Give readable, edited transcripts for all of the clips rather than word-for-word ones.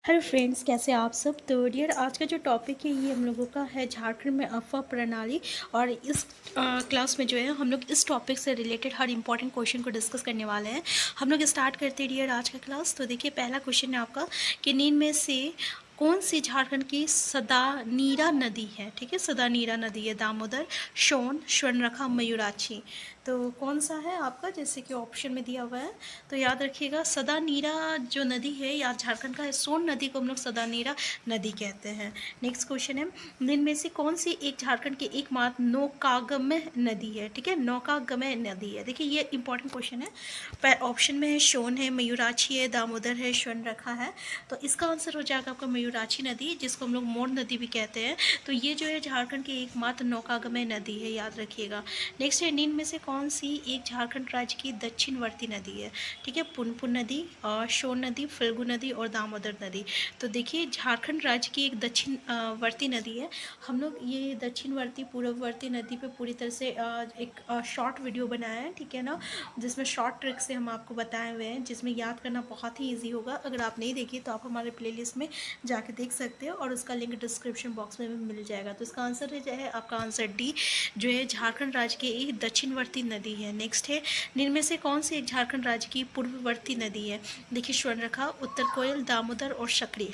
Hello friends, कैसे हैं आप सब। तो डियर, आज का जो टॉपिक है ये हम लोगों का है झारखंड में अफवाह प्रणाली। और इस क्लास में जो है हम लोग इस टॉपिक से रिलेटेड हर इंपॉर्टेंट क्वेश्चन को डिस्कस करने वाले हैं। हम लोग स्टार्ट करते हैं डियर आज का क्लास। तो देखिए, पहला क्वेश्चन है आपका कि नीन में से कौन सी झारखंड की सदानीरा नदी है। ठीक है, सदानीरा नदी है। दामोदर, सोन, स्वर्णरेखा, मयूराक्षी। तो कौन सा है आपका, जैसे कि ऑप्शन में दिया हुआ है। तो याद रखिएगा, सदानीरा जो नदी है या झारखंड का है, सोन नदी को हम लोग सदानीरा नदी कहते हैं। नेक्स्ट क्वेश्चन है, निम्न में से कौन सी एक झारखंड की एकमात्र नौकागम्य नदी है। ठीक है, नौकागम्य नदी है। देखिए, ये इंपॉर्टेंट क्वेश्चन है। ऑप्शन में है सोन है, मयूराक्षी है, दामोदर है, स्वर्णरेखा है। तो इसका आंसर हो जाएगा आपका मयूराक्षी नदी, जिसको हम लोग मोर नदी भी कहते हैं। तो ये जो है झारखंड की एकमात्र नौकागम्य नदी है, याद रखिएगा। नेक्स्ट है, निम्न में से कौन सी एक झारखंड राज्य की दक्षिणवर्ती नदी है। ठीक है, पुनपुन नदी और सोन नदी, फल्गु नदी और दामोदर नदी। तो देखिए, झारखंड राज्य की एक दक्षिण वर्ती नदी है। हम लोग ये दक्षिणवर्ती पूर्ववर्ती नदी पे पूरी तरह से एक शॉर्ट वीडियो बनाया है, ठीक है ना, जिसमें शॉर्ट ट्रिक से हम आपको बताए हुए हैं, जिसमें याद करना बहुत ही ईजी होगा। अगर आप नहीं देखिए तो आप हमारे प्लेलिस्ट में जाके देख सकते हो, और उसका लिंक डिस्क्रिप्शन बॉक्स में भी मिल जाएगा। तो इसका आंसर है जो है आपका आंसर डी, जो है झारखंड राज्य की एक दक्षिणवर्ती नदी है। नेक्स्ट है, निम्न में से कौन सी एक झारखंड राज्य की पूर्ववर्ती नदी है। देखिए, स्वर्णरेखा, उत्तर कोयल, दामोदर और सकरी।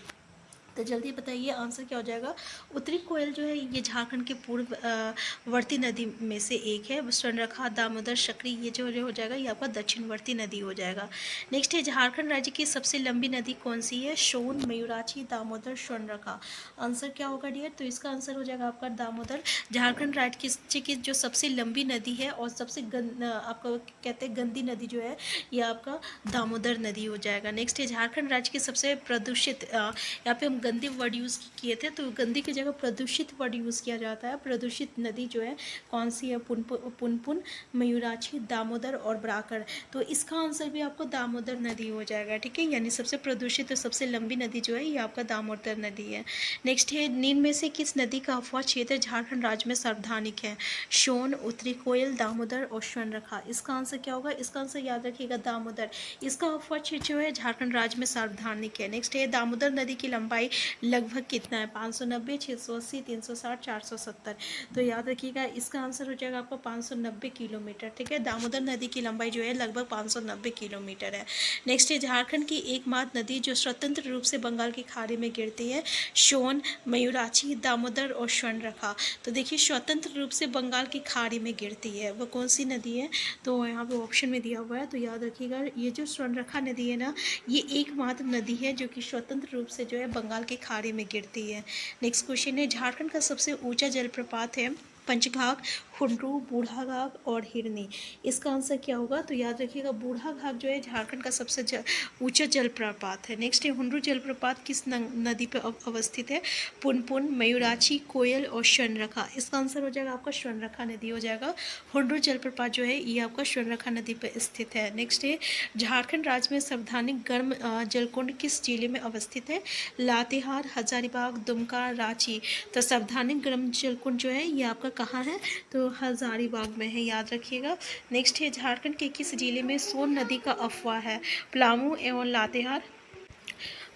तो जल्दी बताइए आंसर क्या हो जाएगा। उत्तरी कोयल जो है ये झारखंड के पूर्ववर्ती नदी में से एक है। स्वर्णरेखा, दामोदर, सकरी ये जो हो जाएगा ये आपका दक्षिणवर्ती नदी हो जाएगा। नेक्स्ट है, झारखंड राज्य की सबसे लंबी नदी कौन सी है। सोन, मयूराक्षी, दामोदर, स्वर्णरेखा। आंसर क्या होगा डियर। तो इसका आंसर हो जाएगा आपका दामोदर। झारखंड राज्य की जो सबसे लंबी नदी है और सबसे आपका कहते हैं गंदी नदी जो है, ये आपका दामोदर नदी हो जाएगा। नेक्स्ट है, झारखंड राज्य की सबसे प्रदूषित, यहाँ पे हम गंदे वर्ड यूज़ किए थे, तो गंदी की जगह प्रदूषित वर्ड यूज़ किया जाता है। प्रदूषित नदी जो है कौन सी है। पुनपुन, मयूराक्षी, दामोदर और बराकर। तो इसका आंसर भी आपको दामोदर नदी हो जाएगा। ठीक है, यानी सबसे प्रदूषित और सबसे लंबी नदी जो है ये आपका दामोदर नदी है। नेक्स्ट है, निम्न में से किस नदी का अफवाह क्षेत्र झारखंड राज्य में सार्वधानिक है। सोन, उत्तरी कोयल, दामोदर और स्वर्णरेखा। इसका आंसर क्या होगा। इसका आंसर याद रखिएगा दामोदर। इसका अफवाह क्षेत्र जो है झारखंड राज्य में सार्वधानिक है। नेक्स्ट है, दामोदर नदी की लंबाई लगभग कितना है। 590, 680, 360, 470। तो याद रखिएगा इसका आंसर हो जाएगा आपका 590 किलोमीटर। ठीक है, दामोदर नदी की लंबाई जो है लगभग 590 किलोमीटर है। नेक्स्ट है, झारखंड की एकमात्र नदी जो स्वतंत्र रूप से बंगाल की खाड़ी में गिरती है। सोन, मयूराक्षी, दामोदर और स्वर्णरेखा। तो देखिए, स्वतंत्र रूप से बंगाल की खाड़ी में गिरती है वो कौन सी नदी है। तो यहाँ पे ऑप्शन में दिया हुआ है, तो याद रखिएगा ये जो स्वर्णरेखा नदी है ना, ये एकमात्र नदी है जो कि स्वतंत्र रूप से जो है बंगाल की खाड़ी में गिरती है। नेक्स्ट क्वेश्चन है, झारखंड का सबसे ऊंचा जलप्रपात है पंचघाघ, हुंड्रू, बूढ़ाघाघ और हिरनी। इसका आंसर क्या होगा। तो याद रखिएगा बूढ़ाघाघ जो है झारखंड का सबसे ऊंचा जलप्रपात है। नेक्स्ट है, हुंड्रू जलप्रपात किस नदी पर अवस्थित है। पुनपुन, मयूराक्षी, कोयल और स्वर्णरेखा। इसका आंसर हो जाएगा आपका स्वर्णरेखा नदी हो जाएगा। हुंड्रू जलप्रपात जो है ये आपका स्वर्णरेखा नदी पर स्थित है। नेक्स्ट है, झारखंड राज्य में सर्वाधिक गर्म जलकुंड किस जिले में अवस्थित है। लातेहार, हजारीबाग, दुमका, रांची। तो सर्वाधिक गर्म जलकुंड जो है ये आपका कहाँ है। तो हजारीबाग में है, याद रखिएगा। नेक्स्ट है, झारखंड के किस जिले में सोन नदी का अफवाह है। पलामू एवं लातेहार,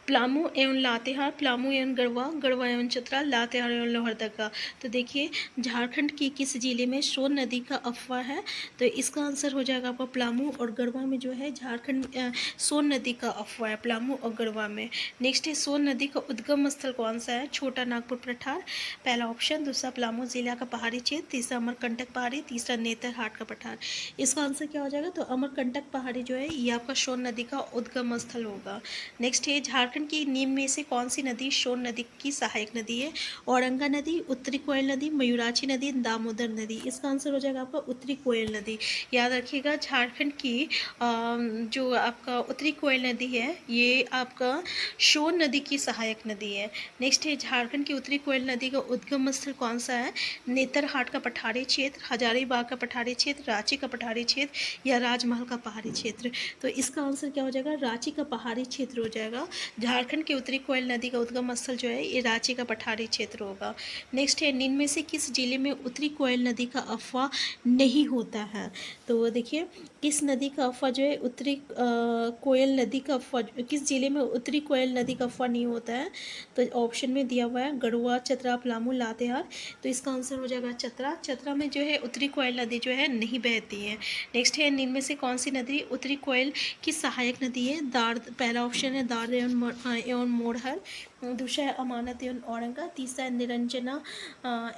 पलामू एवं लातेहार, पलामू एवं गढ़वा, गढ़वा एवं चतरा, लातेहार एवं लोहरदगा। तो देखिए, झारखंड के किस जिले में सोन नदी का अफवाह है। तो इसका आंसर हो जाएगा आपका पलामू और गढ़वा में जो है झारखंड सोन नदी का अफवाह है, पलामू और गढ़वा में। नेक्स्ट है, सोन नदी का उद्गम स्थल कौन सा है। छोटा नागपुर पठार, पहला ऑप्शन। दूसरा पलामू जिला का पहाड़ी क्षेत्र, तीसरा अमरकंटक पहाड़ी, तीसरा नेतरहाट का पठार। इसका आंसर क्या हो जाएगा। तो अमरकंटक पहाड़ी जो है ये आपका सोन नदी का उद्गम स्थल होगा। नेक्स्ट है, झारखंड की निम्न में से कौन सी नदी सोन नदी की सहायक नदी है। औरंगा नदी, उत्तरी कोयल नदी, मयूराक्षी नदी, दामोदर नदी। इसका आंसर हो जाएगा आपका उत्तरी कोयल नदी। याद रखिएगा, झारखंड की जो आपका उत्तरी कोयल नदी है ये आपका सोन नदी की सहायक नदी है। नेक्स्ट है, झारखंड की उत्तरी कोयल नदी का उद्गम स्थल कौन सा है। नेतरहाट का पठारी क्षेत्र, हजारीबाग का पठारी क्षेत्र, रांची का पठारी क्षेत्र या राजमहल का पहाड़ी क्षेत्र। तो इसका आंसर क्या हो जाएगा। रांची का पहाड़ी क्षेत्र हो जाएगा। झारखंड के उत्तरी कोयल नदी का उद्गम स्थल जो है ये रांची का पठारी क्षेत्र होगा। नेक्स्ट है, निम्न में से किस जिले में उत्तरी कोयल नदी का अफवाह नहीं होता है? तो देखिए, किस नदी का अफवाह जो है उत्तरी कोयल नदी का अफवाह, किस जिले में उत्तरी कोयल नदी का अफवाह नहीं होता है? तो ऑप्शन में दिया हुआ है गढ़वा, चतरा, पलामू, लातेहार। तो इसका आंसर हो जाएगा चतरा। चतरा में जो है उत्तरी कोयल नदी जो है नहीं बहती है। नेक्स्ट है, निम्न में से कौन सी नदी उत्तरी कोयल की सहायक नदी है? दार, पहला ऑप्शन है दार एवं मोरहर, दूसरा है अमानत एवं औरंगा, तीसरा है निरंजना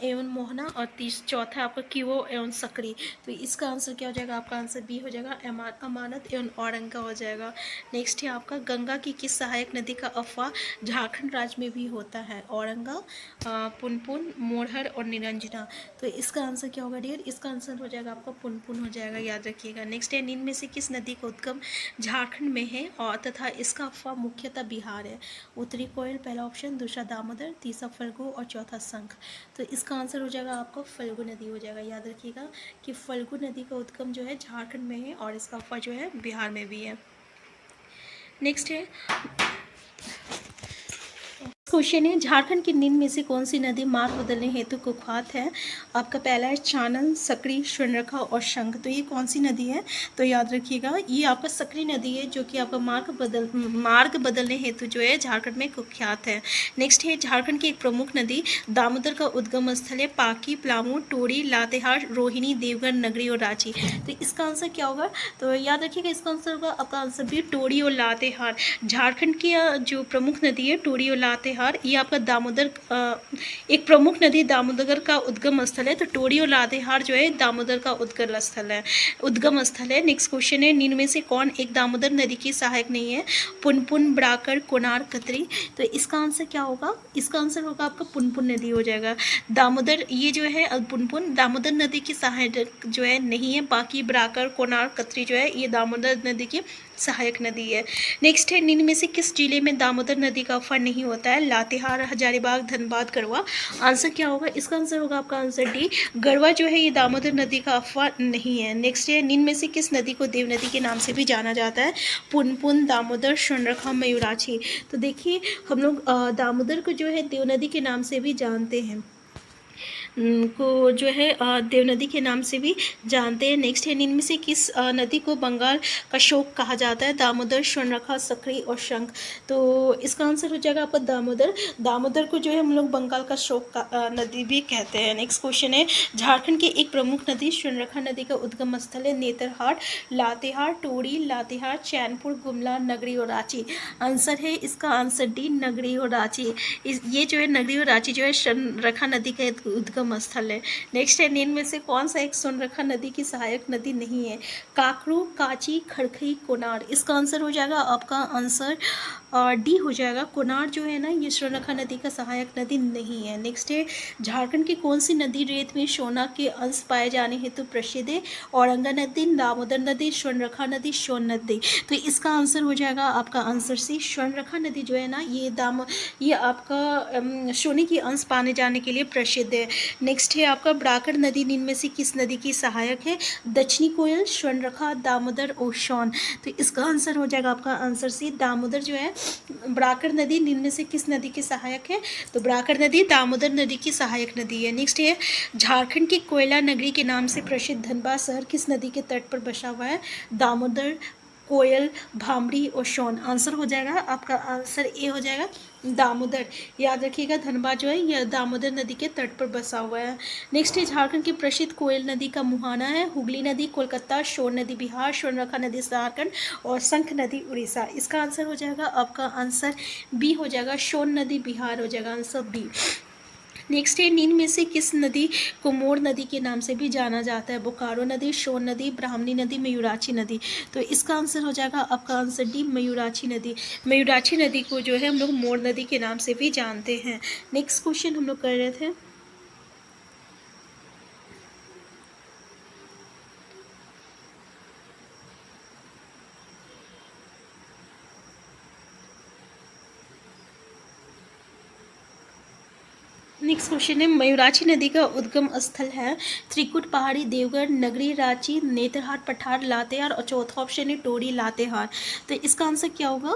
एवं मोहना, और चौथा है आपका किवो एवं सकरी। तो इसका आंसर क्या हो जाएगा? आपका आंसर बी हो जाएगा, अमानत एवं औरंगा हो जाएगा। नेक्स्ट है आपका, गंगा की किस सहायक नदी का अफवाह झारखंड राज्य में भी होता है? औरंगा, पुनपुन, मोरहर और निरंजना। तो इसका आंसर क्या होगा डियर? इसका आंसर हो जाएगा आपका पुनपुन हो जाएगा, याद रखिएगा। नेक्स्ट है, निम्न में से किस नदी का उद्गम झारखंड में है और तथा इसका अफवाह मुख्यतः बिहार है? उत्तरी कोयल पहला ऑप्शन, दूसरा दामोदर, तीसरा फल्गु और चौथा शंख। तो इसका आंसर हो जाएगा आपका फल्गु नदी हो जाएगा। याद रखिएगा कि फल्गु नदी का उद्गम जो है झारखंड में है और इसका अफवाह जो है बिहार में भी है। नेक्स्ट है, क्वेश्चन है, झारखंड के निम्न में से कौन सी नदी मार्ग बदलने हेतु कुख्यात है? आपका पहला है चानन, सकरी, स्वर्णरेखा और शंख। तो ये कौन सी नदी है? तो याद रखिएगा ये आपका सकरी नदी है जो कि आपका मार्ग बदलने हेतु जो है झारखंड में कुख्यात है। नेक्स्ट है, झारखंड की एक प्रमुख नदी दामोदर का उद्गम स्थल है पाकी, पलामू, टोरी, लातेहार, रोहिणी, देवघर, नगरी और रांची। तो इसका आंसर क्या होगा? तो याद रखिएगा इसका आंसर होगा आपका आंसर भी टोरी और लातेहार। झारखंड की जो प्रमुख नदी है टोरी और लातेहार, ये आपका दामोदर एक प्रमुख नदी दामोदर का उद्गम स्थल है। तो टोरी और लातेहार जो है दामोदर का उद्गम स्थल है। नेक्स्ट क्वेश्चन है, निम्न में से कौन एक दामोदर नदी की सहायक नहीं है? पुनपुन, बराकर, कोनार, कतरी। तो इसका आंसर क्या होगा? इसका आंसर होगा आपका पुनपुन नदी हो जाएगा। दामोदर ये जो है पुनपुन दामोदर नदी की सहायक जो है नहीं है, बाकी बराकर, कोनार, कतरी जो है ये दामोदर नदी की सहायक नदी है। नेक्स्ट है, निम्न में से किस जिले में दामोदर नदी का अफवाह नहीं होता है? लातेहार, हजारीबाग, धनबाद, गढ़वा। आंसर क्या होगा? इसका आंसर होगा आपका आंसर डी, गढ़वा जो है ये दामोदर नदी का अफवाह नहीं है। नेक्स्ट है, निम्न में से किस नदी को देव नदी के नाम से भी जाना जाता है? पुनपुन, दामोदर, स्वर्णरेखा, मयूराक्षी। तो देखिए हम लोग दामोदर को जो है देव नदी के नाम से भी जानते हैं, को जो है देव नदी के नाम से भी जानते हैं। नेक्स्ट है, इनमें से किस नदी को बंगाल का शोक कहा जाता है? दामोदर, स्वर्णरेखा, सकरी और शंख। तो इसका आंसर हो जाएगा आपका दामोदर। दामोदर को जो है हम लोग बंगाल का शोक का नदी भी कहते हैं। नेक्स्ट क्वेश्चन है, झारखंड की एक प्रमुख नदी स्वर्णरेखा नदी का उद्गम स्थल है नेतरहाट, लातेहार, टोरी, लातेहार, चैनपुर, गुमला, नगरी और रांची। आंसर है इसका आंसर डी, नगरी और रांची। ये जो है नगरी और रांची जो है स्वर्णरेखा नदी का उद्गम स्थल है। नेक्स्ट है, निम्न में से कौन सा एक स्वर्णरेखा नदी की सहायक नदी नहीं है? काकरू, काची, खड़खई, कोनार। इसका आंसर हो जाएगा आपका आंसर डी हो जाएगा, कोनार जो है ना ये स्वर्णरेखा नदी का सहायक नदी नहीं है। नेक्स्ट है, झारखंड की कौन सी नदी रेत में सोना के अंश पाए जाने हेतु प्रसिद्ध है? औरंगा नदी, दामोदर नदी, स्वर्णरेखा नदी, सोन नदी। तो इसका आंसर हो जाएगा आपका आंसर सी, स्वर्णरेखा नदी जो है ना ये आपका सोने की अंश पाने जाने के लिए प्रसिद्ध है। नेक्स्ट है आपका, बराकर नदी निम्न में से किस नदी की सहायक है? दक्षिणी कोयल, स्वर्णरेखा, दामोदर और सोन। तो इसका आंसर हो जाएगा आपका आंसर सी, दामोदर जो है बराकर नदी निम्न में से किस नदी की सहायक है? तो बराकर नदी दामोदर नदी की सहायक नदी है। नेक्स्ट है, झारखंड की कोयला नगरी के नाम से प्रसिद्ध धनबाद शहर किस नदी के तट पर बसा हुआ है? दामोदर, कोयल, भामरी और सोन। आंसर हो जाएगा आपका आंसर ए हो जाएगा, दामोदर। याद रखिएगा धनबाद जो है यह दामोदर नदी के तट पर बसा हुआ है। नेक्स्ट है, झारखंड की प्रसिद्ध कोयल नदी का मुहाना है? हुगली नदी कोलकाता, सोन नदी बिहार, स्वर्णरेखा नदी झारखंड और शंख नदी उड़ीसा। इसका आंसर हो जाएगा आपका आंसर बी हो जाएगा, सोन नदी बिहार हो जाएगा आंसर बी। नेक्स्ट है, निम्न में से किस नदी को मोर नदी के नाम से भी जाना जाता है? बोकारो नदी, सोन नदी, ब्राह्मणी नदी, मयूराक्षी नदी। तो इसका आंसर हो जाएगा आपका आंसर डी, मयूराक्षी नदी। मयूराक्षी नदी को जो है हम लोग मोर नदी के नाम से भी जानते हैं। नेक्स्ट क्वेश्चन हम लोग कर रहे थे, नेक्स्ट क्वेश्चन है, मयूराक्षी नदी का उद्गम स्थल है त्रिकुट पहाड़ी, देवगढ़, नगरी, रांची, नेतरहाट पठार, लातेहार, और चौथा ऑप्शन है टोरी लातेहार। तो इसका आंसर क्या होगा,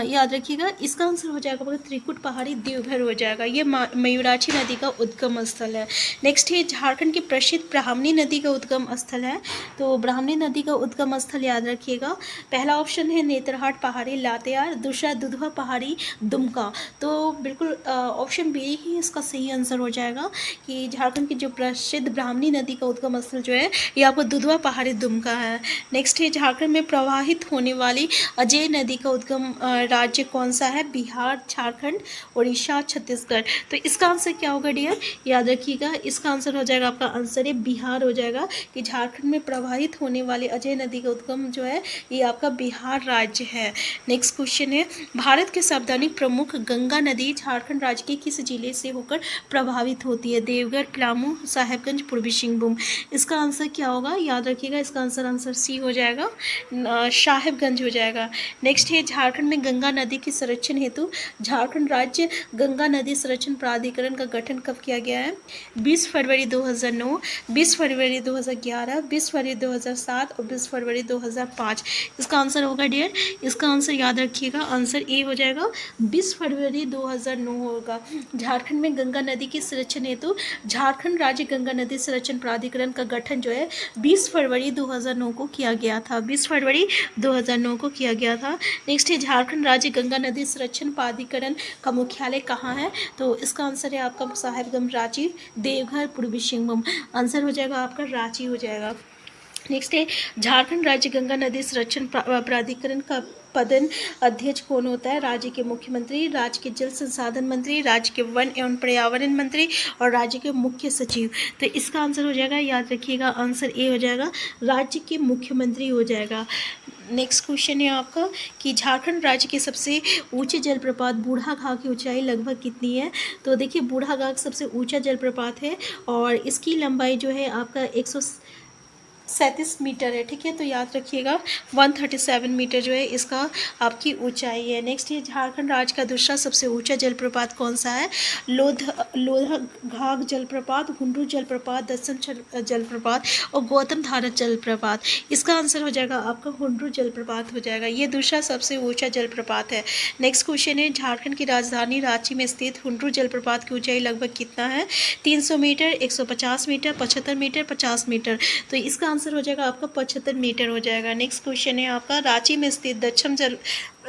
याद रखिएगा, इसका आंसर हो जाएगा त्रिकुट पहाड़ी, देवघर हो जाएगा। ये मयूराक्षी नदी का उद्गम स्थल है। नेक्स्ट है, झारखंड की प्रसिद्ध ब्राह्मणी नदी का उद्गम स्थल है। तो ब्राह्मणी नदी का उद्गम स्थल याद रखिएगा, पहला ऑप्शन है नेतरहाट पहाड़ी लातेहार, दूसरा दुधवा पहाड़ी दुमका। तो बिल्कुल ऑप्शन बी ही इसका सही आंसर हो जाएगा कि झारखंड की जो प्रसिद्ध ब्राह्मणी नदी का उद्गम स्थल जो है ये आपको दुधवा पहाड़ी दुमका है। नेक्स्ट है, झारखंड में प्रवाहित होने वाली अजय नदी का उद्गम राज्य कौन सा है, बिहार, झारखंड, उड़ीसा, छत्तीसगढ़। तो इसका आंसर क्या होगा डियर, याद रखिएगा, इसका आंसर हो जाएगा, आपका आंसर है बिहार हो जाएगा कि झारखंड में प्रवाहित होने वाली अजय नदी का उद्गम जो है ये आपका बिहार राज्य है। नेक्स्ट क्वेश्चन है, भारत के सार्वजनिक प्रमुख गंगा नदी झारखंड राज्य के किस जिले से होकर प्रभावित होती है, देवघर, पलामू, साहेबगंज, पूर्वी सिंहभूम। इसका आंसर क्या होगा, याद रखिएगा, इसका आंसर सी हो जाएगा, साहेबगंज हो जाएगा। नेक्स्ट है, झारखंड में गंगा नदी के संरक्षण हेतु झारखंड राज्य गंगा नदी संरक्षण प्राधिकरण का गठन कब किया गया है, 20 फरवरी 2009, 20 फरवरी 2011, 20 फरवरी 2007 और 20 फरवरी 2005। इसका आंसर होगा डियर, इसका आंसर याद रखिएगा, आंसर ए हो जाएगा, 20 फरवरी 2009 होगा। झारखंड में गंगा नदी के संरक्षण हेतु झारखंड राज्य गंगा नदी संरक्षण प्राधिकरण का गठन जो है 20 फरवरी 2009 को किया गया था, 20 फरवरी 2009 को किया गया था। नेक्स्ट है, झारखंड राज्य गंगा नदी संरक्षण प्राधिकरण का मुख्यालय कहाँ है, तो इसका आंसर है आपका साहेबगंज, रांची, देवघर, पूर्वी सिंहभूम। आंसर हो जाएगा आपका रांची हो जाएगा। नेक्स्ट है, झारखंड राज्य गंगा नदी संरक्षण प्राधिकरण का पदन अध्यक्ष कौन होता है, राज्य के मुख्यमंत्री, राज्य के जल संसाधन मंत्री, राज्य के वन एवं पर्यावरण मंत्री और राज्य के मुख्य सचिव। तो इसका आंसर हो जाएगा, याद रखिएगा, आंसर ए हो जाएगा, राज्य के मुख्यमंत्री हो जाएगा। नेक्स्ट क्वेश्चन है आपका कि झारखंड राज्य के सबसे ऊंचे जलप्रपात बूढ़ाघाघ की ऊंचाई लगभग कितनी है। तो देखिए, बूढ़ाघाघ सबसे ऊंचा जलप्रपात है और इसकी लंबाई जो है आपका 137 मीटर है, ठीक है। तो याद रखिएगा 137 मीटर जो है इसका आपकी ऊंचाई है। नेक्स्ट ये, झारखंड राज्य का दूसरा सबसे ऊंचा जलप्रपात कौन सा है, लोधघाघ जलप्रपात, हुंडरू जलप्रपात, दसम जलप्रपात और गौतम धारा जलप्रपात। इसका आंसर हो जाएगा आपका हुंडरू जलप्रपात हो जाएगा, ये दूसरा सबसे ऊंचा जलप्रपात है। नेक्स्ट क्वेश्चन है, झारखंड की राजधानी रांची में स्थित हुंडरू जलप्रपात की ऊंचाई लगभग कितना है, 300 मीटर, 150 मीटर, 75 मीटर, 50 मीटर। तो इसका आंसर हो जाएगा आपका 75 मीटर हो जाएगा। नेक्स्ट क्वेश्चन है आपका, रांची में स्थित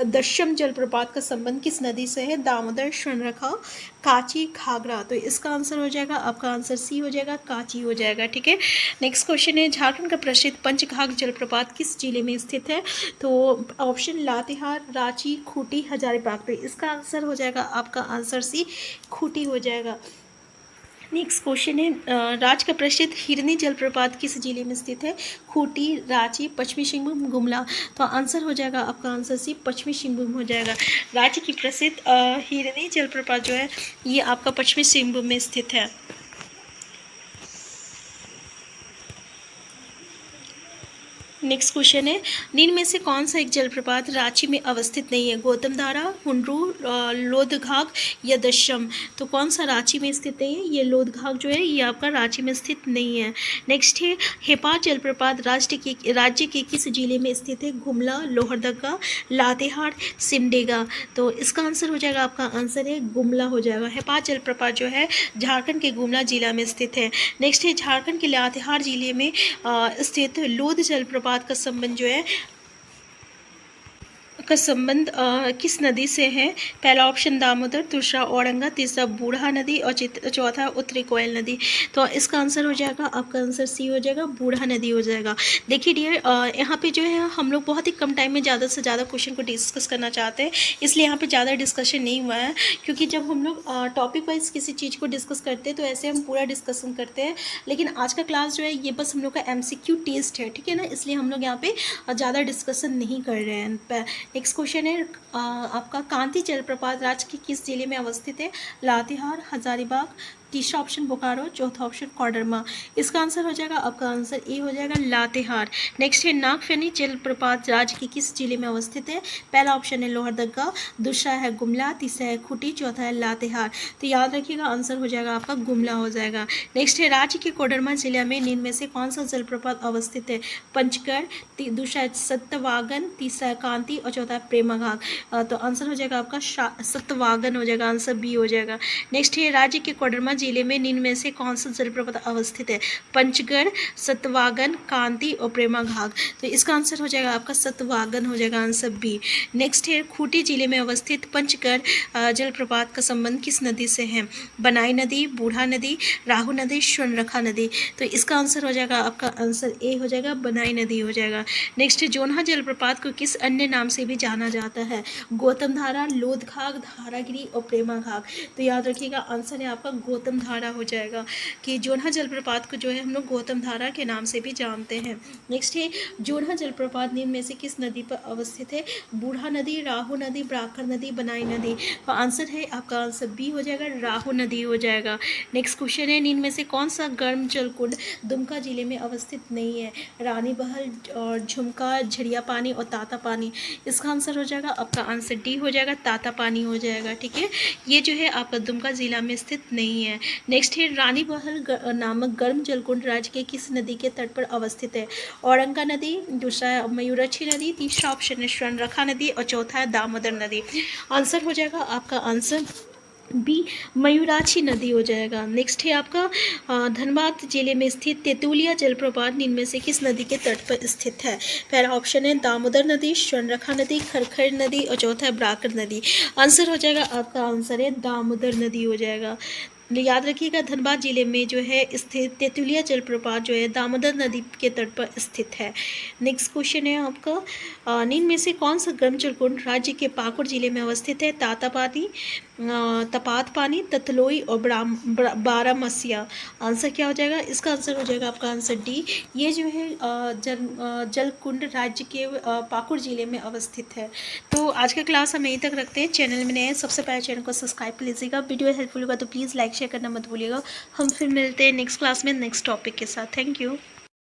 दशम जलप्रपात का संबंध किस नदी से है, दामोदर, स्वर्णरेखा, कांची, घाघरा। तो इसका आंसर हो जाएगा आपका आंसर सी हो जाएगा, कांची हो जाएगा, ठीक है। नेक्स्ट क्वेश्चन है, झारखंड का प्रसिद्ध पंचघाघ जलप्रपात किस जिले में स्थित है, तो ऑप्शन लातेहार, रांची, खूंटी, हजारीबाग। तो इसका आंसर हो जाएगा आपका आंसर सी, खूंटी हो जाएगा। नेक्स्ट क्वेश्चन है, राज्य का प्रसिद्ध हिरनी जलप्रपात किस जिले में स्थित है, खूंटी, रांची, पश्चिमी सिंहभूम, गुमला। तो आंसर हो जाएगा आपका आंसर सी, पश्चिमी सिंहभूम हो जाएगा। राज्य की प्रसिद्ध हिरनी जलप्रपात जो है ये आपका पश्चिमी सिंहभूम में स्थित है। नेक्स्ट क्वेश्चन है, निम्न में से कौन सा एक जलप्रपात रांची में अवस्थित नहीं है, गौतम धारा, हुंडरू, लोधघाघ या दशम। तो कौन सा रांची में स्थित नहीं है, ये लोधघाघ जो है ये आपका रांची में स्थित नहीं है। नेक्स्ट है, हेपार जलप्रपात राज्य के किस जिले में स्थित है, गुमला, लोहरदगा, लातेहार, सिमडेगा। तो इसका आंसर हो जाएगा, आपका आंसर है गुमला हो जाएगा। हेपार जलप्रपात जो है झारखंड के गुमला जिला में स्थित है। नेक्स्ट है, झारखंड के लातेहार जिले में स्थित लोध जलप्रपात का संबंध जो है किस नदी से है, पहला ऑप्शन दामोदर, दूसरा औरंगा, तीसरा बूढ़ा नदी और चौथा उत्तरी कोयल नदी। तो इसका आंसर हो जाएगा, आपका आंसर सी हो जाएगा, बूढ़ा नदी हो जाएगा। देखिए डियर, यहाँ पे जो है हम लोग बहुत ही कम टाइम में ज़्यादा से ज़्यादा क्वेश्चन को डिस्कस करना चाहते हैं, इसलिए यहाँ पे ज़्यादा डिस्कशन नहीं हुआ है। क्योंकि जब हम लोग टॉपिक वाइज किसी चीज़ को डिस्कस करते हैं तो ऐसे हम पूरा डिस्कशन करते हैं, लेकिन आज का क्लास जो है ये बस हम लोग का MCQ टेस्ट है, ठीक है ना, इसलिए हम लोग यहाँ पे ज़्यादा डिस्कशन नहीं कर रहे हैं। नेक्स्ट क्वेश्चन है आपका, कांति जलप्रपात राज्य के किस जिले में अवस्थित है, लातेहार, हजारीबाग, तीसरा ऑप्शन बोकारो, चौथा ऑप्शन कोडरमा। इसका आंसर हो जाएगा आपका आंसर ए हो जाएगा लातेहार। नेक्स्ट है नागफेनी जलप्रपात राज्य के किस जिले में अवस्थित है? पहला ऑप्शन है लोहरदगा, दूसरा है गुमला, तीसरा है खूंटी, चौथा है लातेहार। तो याद रखिएगा आंसर हो जाएगा आपका गुमला हो जाएगा। नेक्स्ट है राज्य के कोडरमा जिले में निम्न में से कौन सा जलप्रपात अवस्थित है? पंचगढ़, दूसरा है सतवागन, तीसरा है कांति और चौथा है प्रेमाघाट। तो आंसर हो जाएगा आपका सतवागन हो जाएगा, आंसर बी हो जाएगा। नेक्स्ट है राज्य के कोडरमा जिले में निम्न में से कौन सा जलप्रपात अवस्थित है? पंचगढ़, सतवागन, कांति और प्रेमाघाट। तो इसका आंसर हो जाएगा आपका सतवागन हो जाएगा, आंसर बी। नेक्स्ट है खूंटी जिले में अवस्थित पंचगढ़ जलप्रपात का संबंध किस नदी से है? बनाई नदी, बूढ़ा नदी, राहु नदी, स्वर्णरेखा नदी। तो इसका आंसर हो जाएगा आपका आंसर ए हो जाएगा, बनाई नदी हो जाएगा। नेक्स्ट है जोन्हा जलप्रपात को किस अन्य नाम से भी जाना जाता है? गौतम धारा, लोधघाट, धारागिरी और प्रेमाघाट। तो याद रखिएगा आंसर है आपका गौतम धारा हो जाएगा, कि जोन्हा जलप्रपात को जो है हम लोग गौतम धारा के नाम से भी जानते हैं। नेक्स्ट है जोन्हा जलप्रपात निम्न में से किस नदी पर अवस्थित है? बूढ़ा नदी, राहु नदी, ब्राकर नदी, बनाई नदी। तो आंसर है आपका आंसर बी हो जाएगा, राहु नदी हो जाएगा। नेक्स्ट क्वेश्चन है निम्न में से कौन सा गर्म जल कुंड दुमका जिले में अवस्थित नहीं है? रानी बहल और झुमका, झड़िया पानी और ताता पानी। इसका आंसर हो जाएगा आपका आंसर डी हो जाएगा, ताता पानी हो जाएगा। ठीक है, ये जो है आपका दुमका जिला में स्थित नहीं है। नेक्स्ट है रानी बहल नामक गर्म जलकुंड राज्य के किस नदी के तट पर अवस्थित है? औरंगा नदी, दूसरा है मयूराक्षी नदी, तीसरा ऑप्शन है स्वर्णरेखा नदी और चौथा है दामोदर नदी। आंसर हो जाएगा आपका आंसर बी, मयूराक्षी नदी हो जाएगा। नेक्स्ट है आपका धनबाद जिले में स्थित तेतुलिया जलप्रपात निम्न में से किस नदी के तट पर स्थित है? पहला ऑप्शन है दामोदर नदी, स्वर्णरेखा नदी, खरखर नदी और चौथा है ब्राकर नदी। आंसर हो जाएगा आपका आंसर है दामोदर नदी हो जाएगा। याद रखिएगा धनबाद जिले में जो है स्थित तेतुलिया जलप्रपात जो है दामोदर नदी के तट पर स्थित है। नेक्स्ट क्वेश्चन है आपका निम्न में से कौन सा गर्म जलकुंड राज्य के पाकुड़ जिले में अवस्थित है? तातापानी, तपात पानी, ततलोई और बारामसिया। आंसर क्या हो जाएगा? इसका आंसर हो जाएगा आपका आंसर डी। ये जो है जलकुंड राज्य के पाकुड़ जिले में अवस्थित है। तो आज का क्लास हम यहीं तक रखते हैं। चैनल में नए हैं, सबसे पहले चैनल को सब्सक्राइब कर लीजिएगा। वीडियो हेल्पफुल होगा तो प्लीज़ लाइक शेयर करना मत भूलिएगा। हम फिर मिलते हैं नेक्स्ट क्लास में नेक्स्ट टॉपिक के साथ। Thank you.